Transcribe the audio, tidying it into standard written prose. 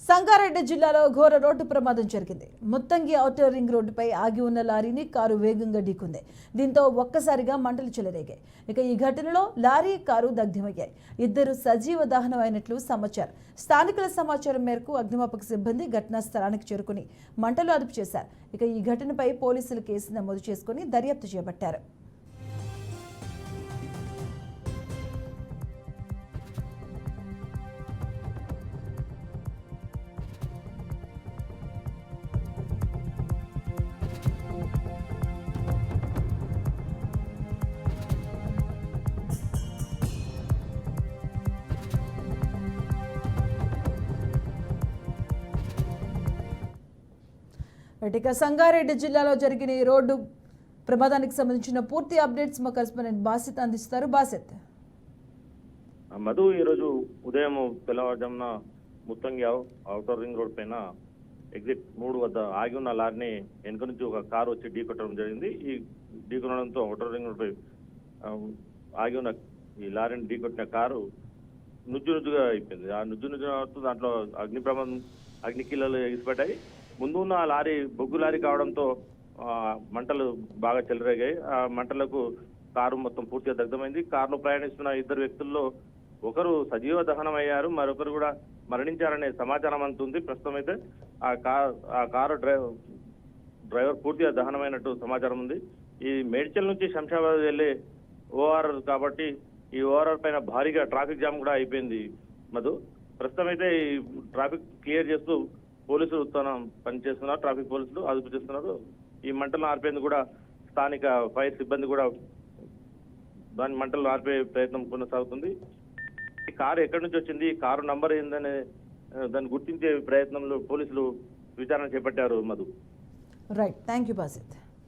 సంగారెడ్డి జిల్లాలో ఘోర రోడ్డు ప్రమాదం జరిగింది. ముత్తంగి ఔటర్ రింగ్ రోడ్డుపై ఆగి ఉన్న లారీని కారు వేగంగా ఢీకొంది. దీంతో ఒక్కసారిగా మంటలు చెలరేగాయి. ఇక ఈ ఘటనలో లారీ, కారు దగ్ధమయ్యాయి. ఇద్దరు సజీవ దహనం అయినట్లు సమాచారం. స్థానికుల సమాచారం మేరకు అగ్నిమాపక సిబ్బంది ఘటనా స్థలానికి చేరుకుని మంటలు అదుపు చేశారు. ఇక ఈ ఘటనపై పోలీసులు కేసు నమోదు చేసుకుని దర్యాప్తు చేపట్టారు. ఇక సంగారెడ్డి జిల్లాలో జరిగిన ఈ రోడ్డు ప్రమాదానికి సంబంధించిన పూర్తి అప్డేట్స్ మా కరెస్పాండెంట్ బాసిత్ అందిస్తారు. బాసిత్. మధు, ఈరోజు ఉదయం తెల్లవారుజామున ముత్తంగి ఔటర్ రింగ్ రోడ్ పైన ఎగ్జిట్ 3 వద్ద ఆగి ఉన్న లారీని వెనుక నుంచి ఒక కారు వచ్చి ఢీకొట్టడం జరిగింది. ఈ ఢీకొనడంతో ఔటర్ రింగ్ రోడ్ పై ఆగి ఉన్న ఈ లారీని ఢీకొట్టిన కారు నుజ్జుగా అయిపోయింది. ఆ నుజ్జు దాంట్లో అగ్నికిల్లలు ఎగిసిపడ్డాయి. ముందు ఉన్న లారీ బొగ్గు లారీ కావడంతో మంటలు బాగా చెలరేగాయి. ఆ మంటలకు కారు మొత్తం పూర్తిగా దగ్ధమైంది. కారులో ప్రయాణిస్తున్న ఇద్దరు వ్యక్తుల్లో ఒకరు సజీవ దహనం అయ్యారు, మరొకరు కూడా మరణించారనే సమాచారం అందుతుంది. ప్రస్తుతం అయితే ఆ కారు డ్రైవర్ పూర్తిగా దహనమైనట్టు సమాచారం ఉంది. ఈ మేడ్చల్ నుంచి శంషాబాద్ వెళ్లే ఓఆర్ కాబట్టి ఈ ఓఆర్ఆర్ పైన భారీగా ట్రాఫిక్ జామ్ కూడా అయిపోయింది. మధు, ప్రస్తుతం అయితే ఈ ట్రాఫిక్ క్లియర్ చేస్తూ పోలీసులు పనిచేస్తున్నారు. ట్రాఫిక్ పోలీసులు అదుపు చేస్తున్నారు. ఈ మంటలను ఆర్పేందుకు కూడా స్థానిక ఫైర్ సిబ్బంది కూడా దాని మంటలు ఆర్పే ప్రయత్నం కొనసాగుతుంది. ఈ కారు ఎక్కడి నుంచి వచ్చింది, ఈ కారు నంబర్ ఏందనే దాన్ని గుర్తించే ప్రయత్నంలో పోలీసులు విచారణ చేపట్టారు. Madhu. Right, thank you Basit.